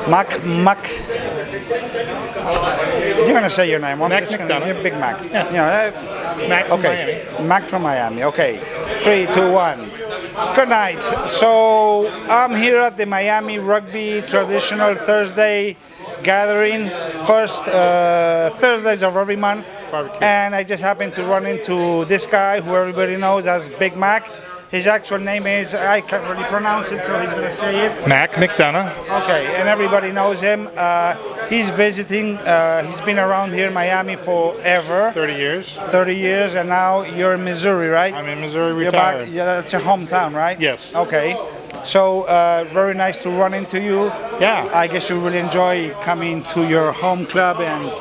Mac. You're gonna say your name. I'm Mac just McDonough. You're Big Mac. Yeah. You know, Mac from okay. Miami. Mac from Miami. Okay. 3, 2, 1. Good night. So I'm here at the Miami Rugby traditional Thursday gathering. First Thursdays of every month. Barbecue. And I just happened to run into this guy who everybody knows as Big Mac. His actual name is, I can't really pronounce it, so he's going to say it. Mac McDonough. Okay, and everybody knows him. He's visiting, he's been around here in Miami forever. 30 years. 30 years, and now you're in Missouri, right? I'm in Missouri, You're retired. back, yeah, that's your hometown, right? Yes. Okay. So, very nice to run into you. Yeah. I guess you really enjoy coming to your home club and,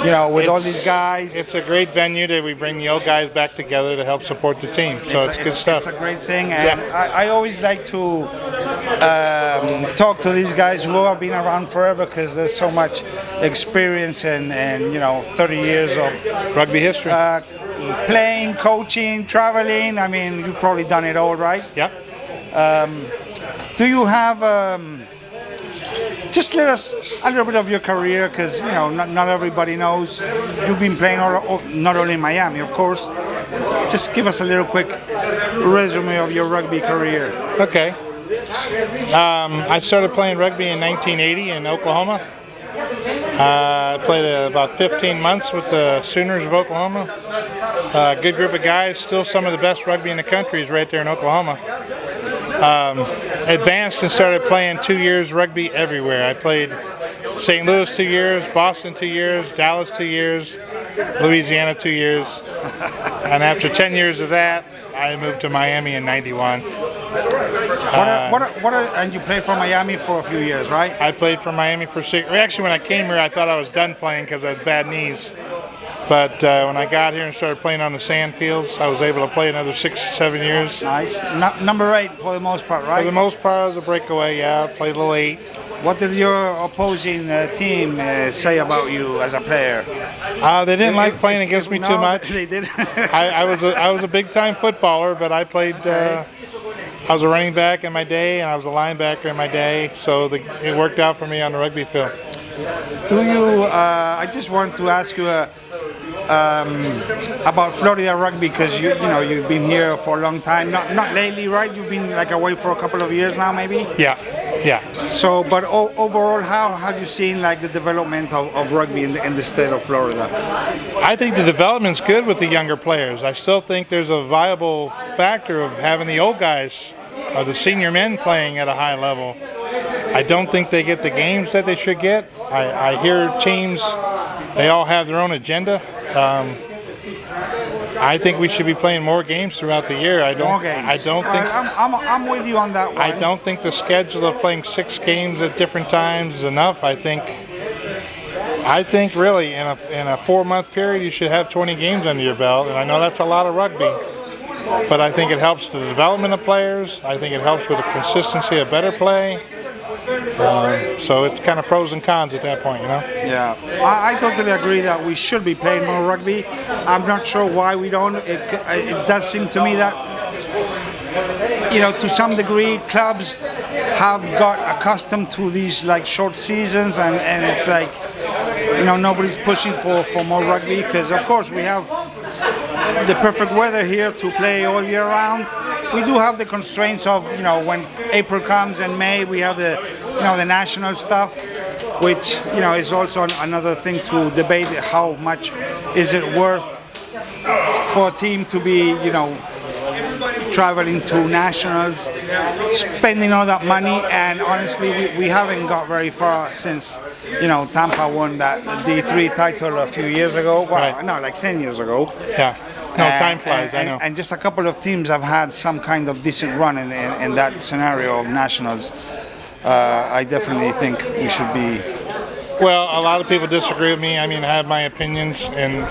you know, with all these guys. It's a great venue that we bring the old guys back together to help support the team. So it's good stuff. It's a great thing, and I always like to talk to these guys who have been around forever because there's so much experience and you know, 30 years of Rugby history. playing, coaching, traveling. I mean, you've probably done it all, right? Yeah. Do you have just let us a little bit of your career, because you know not everybody knows you've been playing not only in Miami, of course. Just give us a little quick resume of your rugby career. Okay. I started playing rugby in 1980 in Oklahoma. I played about 15 months with the Sooners of Oklahoma. Good group of guys. Still some of the best rugby in the country is right there in Oklahoma. Advanced and started playing 2 years rugby everywhere. I played St. Louis 2 years, Boston 2 years, Dallas 2 years, Louisiana 2 years. And after 10 years of that, I moved to Miami in '91. And you played for Miami for a few years, right? I played for Miami for 6. Actually, when I came here, I thought I was done playing because I had bad knees. But when I got here and started playing on the sand fields, I was able to play another 6 or 7 years. Nice. Number 8 for the most part, right? For the most part, I was a breakaway. Yeah, I played a little 8. What did your opposing team say about you as a player? They didn't like playing against me too much. They did. I was a big time footballer, but I played. I was a running back in my day, and I was a linebacker in my day, so it worked out for me on the rugby field. Do you? I just want to ask you about Florida rugby, because you've been here for a long time. Not lately, right? You've been like away for a couple of years now, maybe. Yeah. So, but overall, how have you seen like the development of rugby in the state of Florida? I think the development's good with the younger players. I still think there's a viable factor of having the old guys, or the senior men, playing at a high level. I don't think they get the games that they should get. I hear teams, they all have their own agenda. I think we should be playing more games throughout the year. I don't think. I'm with you on that one. I don't think the schedule of playing 6 games at different times is enough. I think really in a 4-month period you should have 20 games under your belt, and I know that's a lot of rugby, but I think it helps the development of players. I think it helps with the consistency of better play. So it's kind of pros and cons at that point, you know? Yeah, I totally agree that we should be playing more rugby. I'm not sure why we don't. It does seem to me that, to some degree, clubs have got accustomed to these like short seasons, and it's like, nobody's pushing for more rugby, because of course we have the perfect weather here to play all year round. We do have the constraints of, when April comes and May, we have the national stuff, which, is also another thing to debate. How much is it worth for a team to be, traveling to nationals, spending all that money? And honestly, we haven't got very far since, Tampa won that D3 title a few years ago. Well, right. No, like 10 years ago. Yeah. No, time flies, I know. And just a couple of teams have had some kind of decent run in that scenario of nationals. I definitely think we should be. Well, a lot of people disagree with me. I mean, I have my opinions, and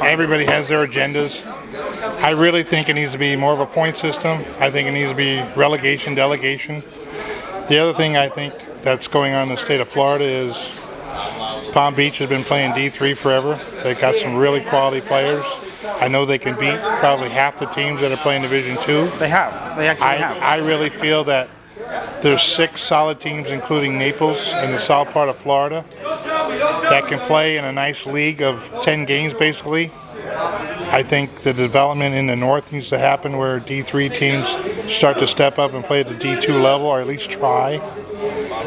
everybody has their agendas. I really think it needs to be more of a point system. I think it needs to be relegation, delegation. The other thing I think that's going on in the state of Florida is Palm Beach has been playing D3 forever. They've got some really quality players. I know they can beat probably half the teams that are playing Division II. They actually have. I really feel that There's 6 solid teams, including Naples in the south part of Florida, that can play in a nice league of 10 games, basically. I think the development in the north needs to happen where D3 teams start to step up and play at the D2 level, or at least try.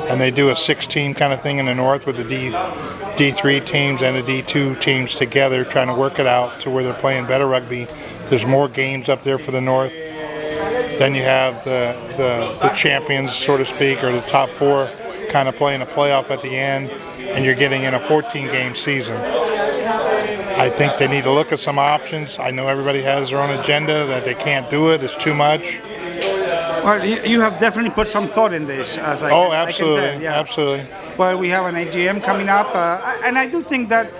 And they do a 6-team kind of thing in the north with the D3 teams and the D2 teams together, trying to work it out to where they're playing better rugby. There's more games up there for the north. Then you have the champions, so to speak, or the top 4 kind of playing a playoff at the end, and you're getting in a 14-game season. I think they need to look at some options. I know everybody has their own agenda, that they can't do it, it's too much. Well, you have definitely put some thought in this. Absolutely, I can tell, yeah. Absolutely. Well, we have an AGM coming up, and I do think that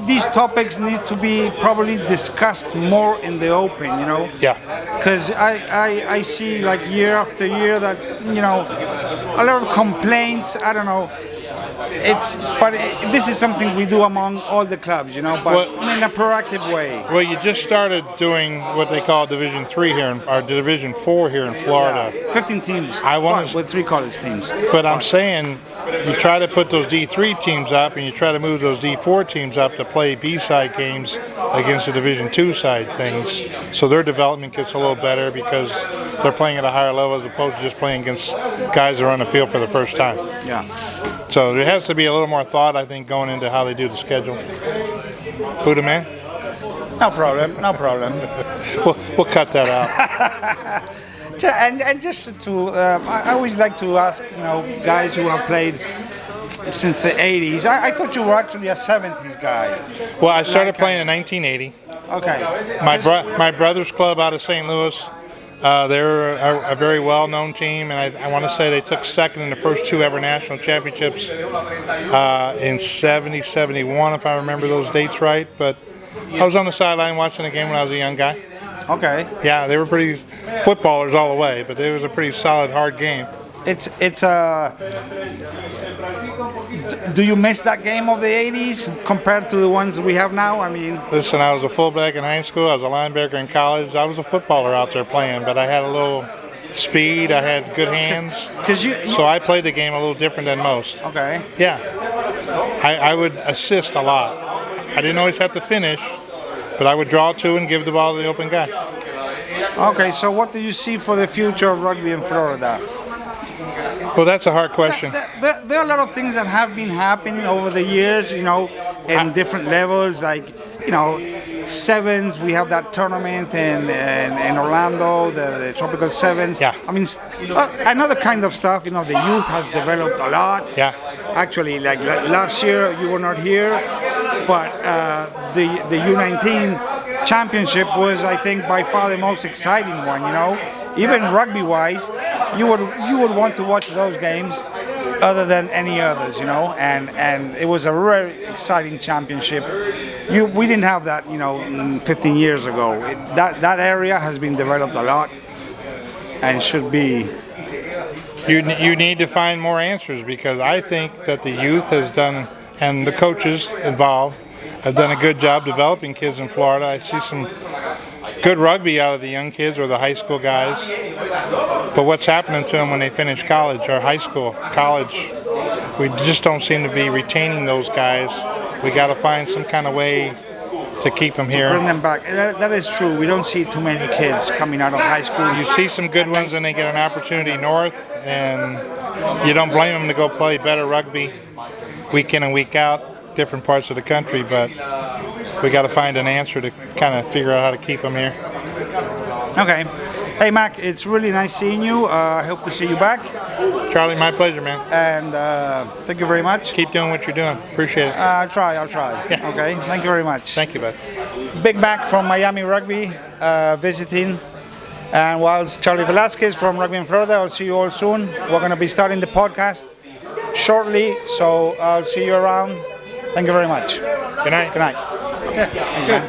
these topics need to be probably discussed more in the open, you know? Yeah. Because I see like year after year that, you know, a lot of complaints, I don't know. This is something we do among all the clubs, you know, but in a proactive way. Well, you just started doing what they call Division 3 here, or Division 4 here in Florida. Yeah, 15 teams. With 3 college teams. But I'm saying, you try to put those D3 teams up, and you try to move those D4 teams up to play B-side games against the Division 2 side things, so their development gets a little better because they're playing at a higher level as opposed to just playing against guys that are on the field for the first time. Yeah. So there has to be a little more thought, I think, going into how they do the schedule. Buddha man? No problem, no problem. We'll cut that out. And just to, I always like to ask, you know, guys who have played since the 80s. I thought you were actually a 70s guy. Well, I started playing in 1980. Okay. My brother's club out of St. Louis, they're a very well-known team, and I want to say they took second in the first 2 ever national championships in 70, 71, if I remember those dates right. But I was on the sideline watching the game when I was a young guy. Okay. Yeah, they were pretty footballers all the way, but it was a pretty solid, hard game. Do you miss that game of the 80s compared to the ones we have now? I mean, listen, I was a fullback in high school. I was a linebacker in college. I was a footballer out there playing, but I had a little speed. I had good hands. So I played the game a little different than most. Okay. Yeah. I would assist a lot. I didn't always have to finish, but I would draw 2 and give the ball to the open guy. Okay, so what do you see for the future of rugby in Florida? Well, that's a hard question. There are a lot of things that have been happening over the years, you know, in different levels, like, you know, sevens. We have that tournament in Orlando, the Tropical Sevens. Yeah. I mean, another kind of stuff, you know, the youth has developed a lot. Yeah. Actually, like last year, you were not here, but the U19 championship was, I think, by far the most exciting one, you know. Even rugby-wise, you would want to watch those games other than any others, you know, and it was a very exciting championship. We didn't have that, you know, 15 years ago. That area has been developed a lot and should be. You need to find more answers, because I think that the youth has done, and the coaches involved have done a good job developing kids in Florida. I see some good rugby out of the young kids or the high school guys, but what's happening to them when they finish college or high school, college, we just don't seem to be retaining those guys. We got to find some kind of way to keep them here. Bring them back. That is true. We don't see too many kids coming out of high school. You see some good ones and they get an opportunity north, and you don't blame them to go play better rugby week in and week out, different parts of the country, but we got to find an answer to kind of figure out how to keep them here. Okay. Hey, Mac, it's really nice seeing you. I hope to see you back. Charlie, my pleasure, man. And thank you very much. Keep doing what you're doing. Appreciate it. I'll try. Yeah. Okay. Thank you very much. Thank you, bud. Big Mac from Miami Rugby visiting. And while Charlie Velasquez from Rugby in Florida, I'll see you all soon. We're going to be starting the podcast shortly, so I'll see you around. Thank you very much. Good night. Good night. Yeah. Good.